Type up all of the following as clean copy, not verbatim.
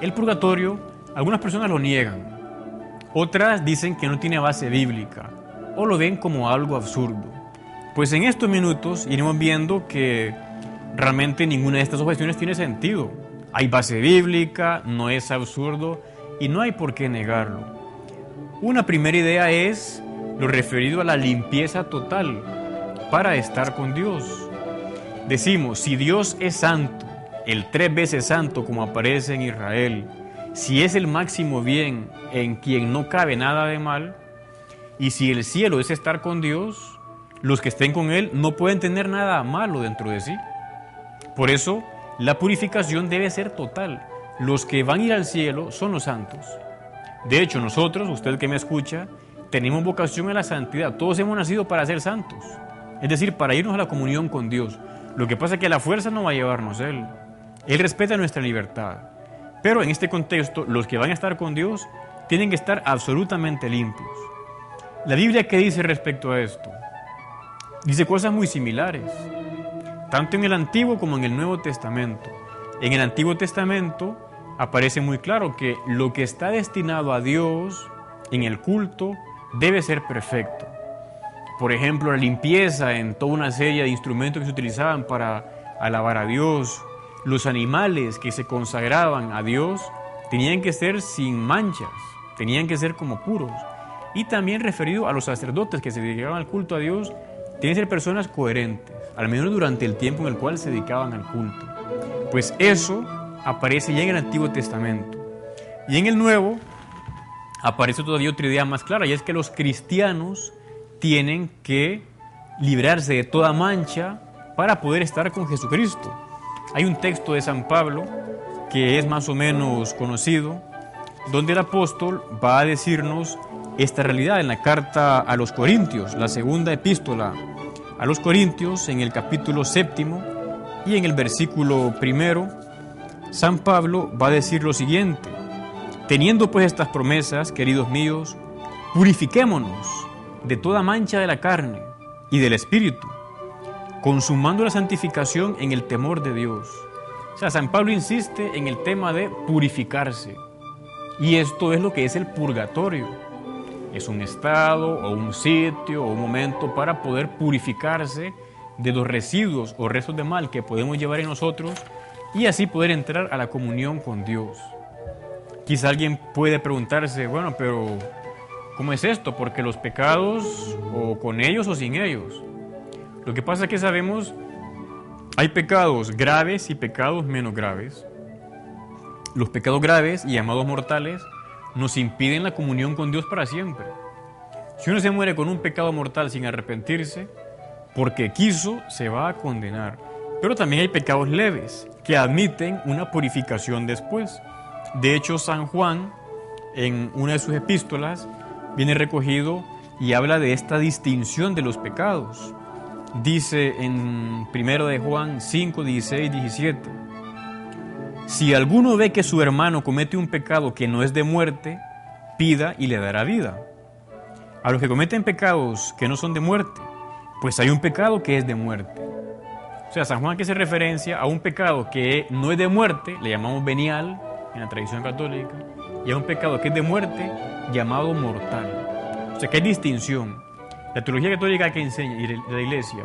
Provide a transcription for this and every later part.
El purgatorio, algunas personas lo niegan, otras dicen que no tiene base bíblica o lo ven como algo absurdo. Pues en estos minutos iremos viendo que realmente ninguna de estas objeciones tiene sentido. Hay base bíblica, no es absurdo y no hay por qué negarlo. Una primera idea es lo referido a la limpieza total para estar con Dios. Decimos, si Dios es santo, el 3 veces santo como aparece en Israel, si es el máximo bien en quien no cabe nada de mal, y si el cielo es estar con Dios, los que estén con Él no pueden tener nada malo dentro de sí. Por eso, la purificación debe ser total. Los que van a ir al cielo son los santos. De hecho, nosotros, usted que me escucha, tenemos vocación a la santidad. Todos hemos nacido para ser santos. Es decir, para irnos a la comunión con Dios. Lo que pasa es que a la fuerza no va a llevarnos Él. Él respeta nuestra libertad. Pero en este contexto, los que van a estar con Dios tienen que estar absolutamente limpios. ¿La Biblia qué dice respecto a esto? Dice cosas muy similares, tanto en el Antiguo como en el Nuevo Testamento. En el Antiguo Testamento aparece muy claro que lo que está destinado a Dios en el culto debe ser perfecto. Por ejemplo, la limpieza en toda una serie de instrumentos que se utilizaban para alabar a Dios. Los animales que se consagraban a Dios tenían que ser sin manchas, tenían que ser como puros. Y también referido a los sacerdotes que se dedicaban al culto a Dios, tienen que ser personas coherentes, al menos durante el tiempo en el cual se dedicaban al culto. Pues eso aparece ya en el Antiguo Testamento. Y en el Nuevo aparece todavía otra idea más clara, y es que los cristianos tienen que librarse de toda mancha para poder estar con Jesucristo. Hay un texto de San Pablo que es más o menos conocido, donde el apóstol va a decirnos esta realidad en la carta a los Corintios, la segunda epístola a los Corintios, en el capítulo 7 y en el versículo 1, San Pablo va a decir lo siguiente: teniendo pues estas promesas, queridos míos, purifiquémonos de toda mancha de la carne y del espíritu, consumando la santificación en el temor de Dios. O sea, San Pablo insiste en el tema de purificarse. Y esto es lo que es el purgatorio. Es un estado o un sitio o un momento para poder purificarse de los residuos o restos de mal que podemos llevar en nosotros y así poder entrar a la comunión con Dios. Quizá alguien puede preguntarse, bueno, pero ¿cómo es esto? Porque los pecados, o con ellos o sin ellos. Lo que pasa es que sabemos, hay pecados graves y pecados menos graves. Los pecados graves y llamados mortales nos impiden la comunión con Dios para siempre. Si uno se muere con un pecado mortal sin arrepentirse, porque quiso, se va a condenar. Pero también hay pecados leves que admiten una purificación después. De hecho, San Juan, en una de sus epístolas, viene recogido y habla de esta distinción de los pecados. Dice en 1 de Juan 5, 16, 17: si alguno ve que su hermano comete un pecado que no es de muerte, pida y le dará vida. A los que cometen pecados que no son de muerte, pues hay un pecado que es de muerte. O sea, San Juan que hace referencia a un pecado que no es de muerte, le llamamos venial en la tradición católica, y a un pecado que es de muerte, llamado mortal. O sea, que hay distinción. La teología católica que enseña y la Iglesia,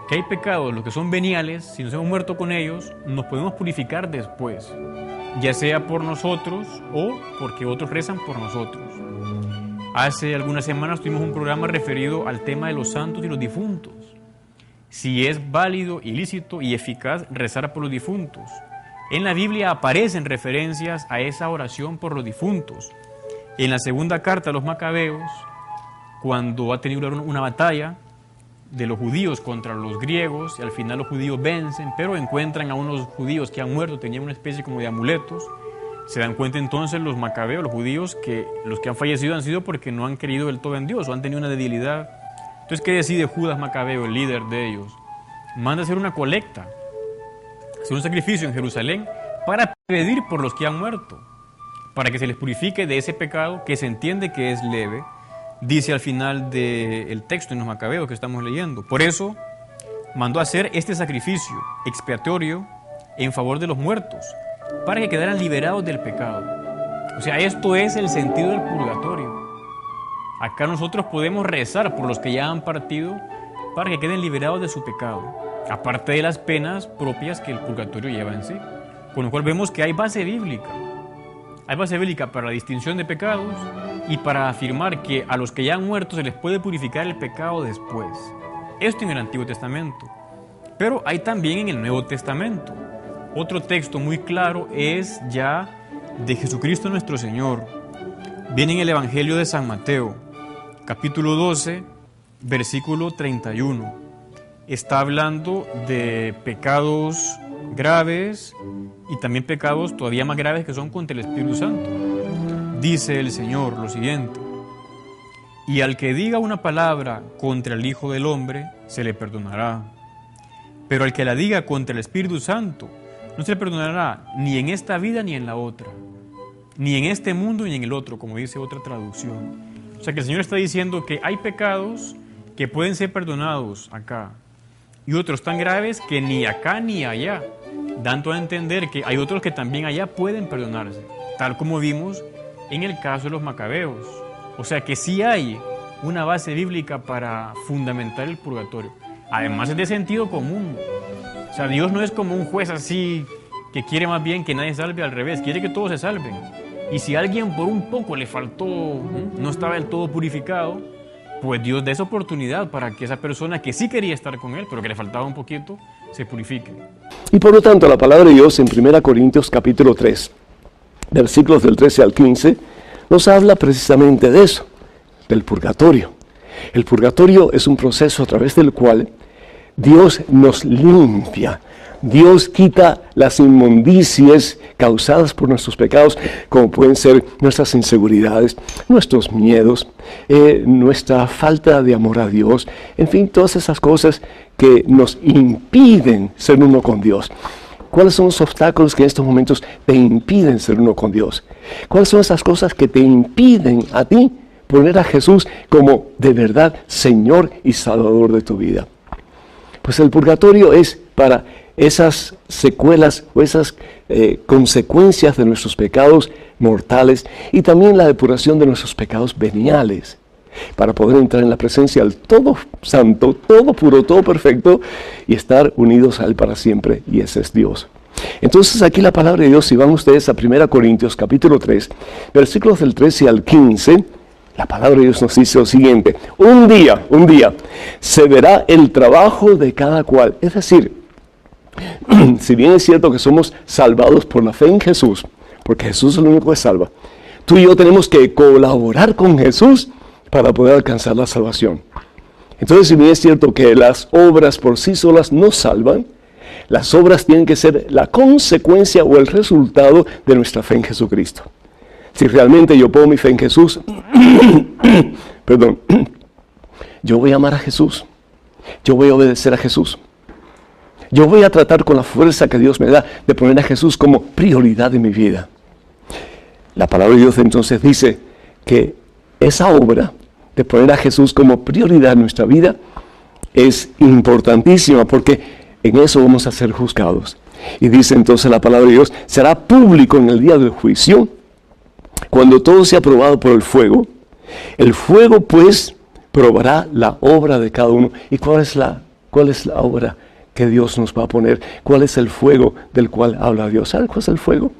que hay pecados, los que son veniales, si nos hemos muerto con ellos, nos podemos purificar después, ya sea por nosotros o porque otros rezan por nosotros. Hace algunas semanas tuvimos un programa referido al tema de los santos y los difuntos. Si es válido, ilícito y eficaz rezar por los difuntos. En la Biblia aparecen referencias a esa oración por los difuntos. En la segunda carta a los Macabeos, cuando ha tenido una batalla de los judíos contra los griegos, y al final los judíos vencen, pero encuentran a unos judíos que han muerto, tenían una especie como de amuletos. Se dan cuenta entonces los macabeos, los judíos, que los que han fallecido han sido porque no han creído del todo en Dios o han tenido una debilidad. Entonces, ¿qué decide Judas Macabeo, el líder de ellos? Manda hacer una colecta, hacer un sacrificio en Jerusalén para pedir por los que han muerto, para que se les purifique de ese pecado que se entiende que es leve. Dice al final del texto en los Macabeos que estamos leyendo. Por eso mandó hacer este sacrificio expiatorio en favor de los muertos, para que quedaran liberados del pecado. O sea, esto es el sentido del purgatorio. Acá nosotros podemos rezar por los que ya han partido para que queden liberados de su pecado, aparte de las penas propias que el purgatorio lleva en sí. Con lo cual vemos que hay base bíblica. Hay base bíblica para la distinción de pecados y para afirmar que a los que ya han muerto se les puede purificar el pecado después. Esto en el Antiguo Testamento. Pero hay también en el Nuevo Testamento. Otro texto muy claro es ya de Jesucristo nuestro Señor. Viene en el Evangelio de San Mateo, capítulo 12, versículo 31. Está hablando de pecados graves y también pecados todavía más graves que son contra el Espíritu Santo. Dice el Señor lo siguiente: y al que diga una palabra contra el Hijo del Hombre, se le perdonará. Pero al que la diga contra el Espíritu Santo, no se le perdonará ni en esta vida ni en la otra, ni en este mundo ni en el otro, como dice otra traducción. O sea que el Señor está diciendo que hay pecados que pueden ser perdonados acá, y otros tan graves que ni acá ni allá, dando a entender que hay otros que también allá pueden perdonarse, tal como vimos en el caso de los macabeos. O sea que sí hay una base bíblica para fundamentar el purgatorio. Además es de sentido común. O sea, Dios no es como un juez así que quiere más bien que nadie salve, al revés, quiere que todos se salven. Y si a alguien por un poco le faltó, no estaba del todo purificado, pues Dios da esa oportunidad para que esa persona que sí quería estar con Él, pero que le faltaba un poquito, se purifique. Y por lo tanto, la palabra de Dios en 1 Corintios capítulo 3, versículos del 13 al 15, nos habla precisamente de eso, del purgatorio. El purgatorio es un proceso a través del cual Dios nos limpia. Dios quita las inmundicias causadas por nuestros pecados, como pueden ser nuestras inseguridades, nuestros miedos, nuestra falta de amor a Dios, en fin, todas esas cosas que nos impiden ser uno con Dios. ¿Cuáles son los obstáculos que en estos momentos te impiden ser uno con Dios? ¿Cuáles son esas cosas que te impiden a ti poner a Jesús como de verdad Señor y Salvador de tu vida? Pues el purgatorio es para esas secuelas o esas consecuencias de nuestros pecados mortales y también la depuración de nuestros pecados veniales, para poder entrar en la presencia del Todo Santo, todo puro, todo perfecto y estar unidos a Él para siempre, y ese es Dios. Entonces aquí la palabra de Dios, si van ustedes a 1 Corintios capítulo 3, versículos del 13 al 15, la palabra de Dios nos dice lo siguiente: un día, se verá el trabajo de cada cual. Es decir, si bien es cierto que somos salvados por la fe en Jesús, porque Jesús es el único que salva, tú y yo tenemos que colaborar con Jesús para poder alcanzar la salvación. Entonces, si bien es cierto que las obras por sí solas no salvan, las obras tienen que ser la consecuencia o el resultado de nuestra fe en Jesucristo. Si realmente yo pongo mi fe en Jesús, yo voy a amar a Jesús, yo voy a obedecer a Jesús, yo voy a tratar con la fuerza que Dios me da de poner a Jesús como prioridad en mi vida. La palabra de Dios entonces dice que esa obra de poner a Jesús como prioridad en nuestra vida es importantísima, porque en eso vamos a ser juzgados. Y dice entonces la palabra de Dios: será público en el día del juicio, cuando todo sea probado por el fuego. El fuego pues probará la obra de cada uno. ¿Y cuál es la obra que Dios nos va a poner? ¿Cuál es el fuego del cual habla Dios? ¿Sabe cuál es el fuego?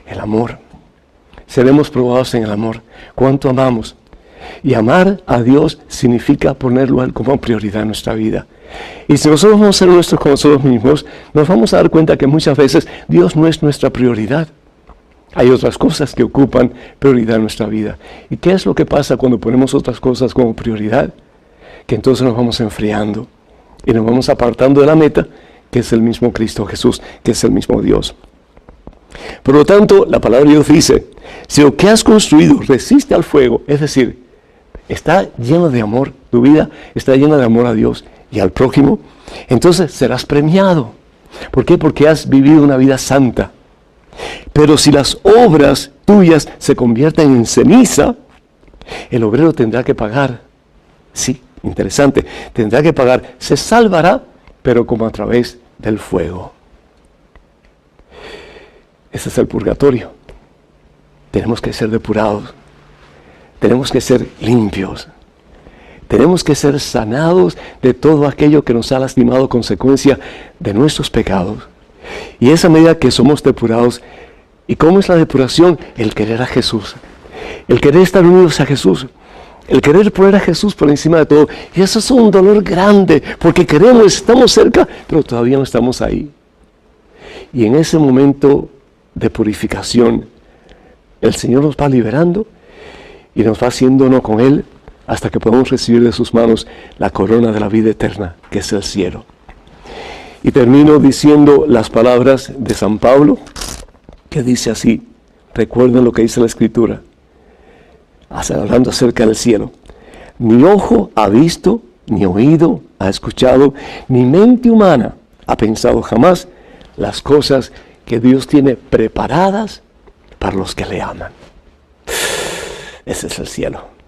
El amor. Seremos probados en el amor. ¿Cuánto amamos? Y amar a Dios significa ponerlo a Él como prioridad en nuestra vida. Y si nosotros vamos a ser honestos con nosotros mismos, nos vamos a dar cuenta que muchas veces Dios no es nuestra prioridad. Hay otras cosas que ocupan prioridad en nuestra vida. ¿Y qué es lo que pasa cuando ponemos otras cosas como prioridad? Que entonces nos vamos enfriando y nos vamos apartando de la meta, que es el mismo Cristo Jesús, que es el mismo Dios. Por lo tanto, la palabra de Dios dice: si lo que has construido resiste al fuego, es decir, está lleno de amor, tu vida está llena de amor a Dios y al prójimo, entonces serás premiado. ¿Por qué? Porque has vivido una vida santa. Pero si las obras tuyas se convierten en ceniza, el obrero tendrá que pagar. Sí, interesante, tendrá que pagar. Se salvará, pero como a través del fuego. Ese es el purgatorio. Tenemos que ser depurados. Tenemos que ser limpios. Tenemos que ser sanados de todo aquello que nos ha lastimado consecuencia de nuestros pecados. Y esa medida que somos depurados, ¿y cómo es la depuración? El querer a Jesús. El querer estar unidos a Jesús. El querer poner a Jesús por encima de todo. Y eso es un dolor grande, porque queremos, estamos cerca, pero todavía no estamos ahí. Y en ese momento de purificación, el Señor nos va liberando y nos va haciendo uno con Él hasta que podamos recibir de sus manos la corona de la vida eterna, que es el cielo. Y termino diciendo las palabras de San Pablo, que dice así, recuerden lo que dice la Escritura, hablando acerca del cielo. Ni ojo ha visto, ni oído ha escuchado, ni mente humana ha pensado jamás las cosas que Dios tiene preparadas para los que le aman. Ese es el cielo.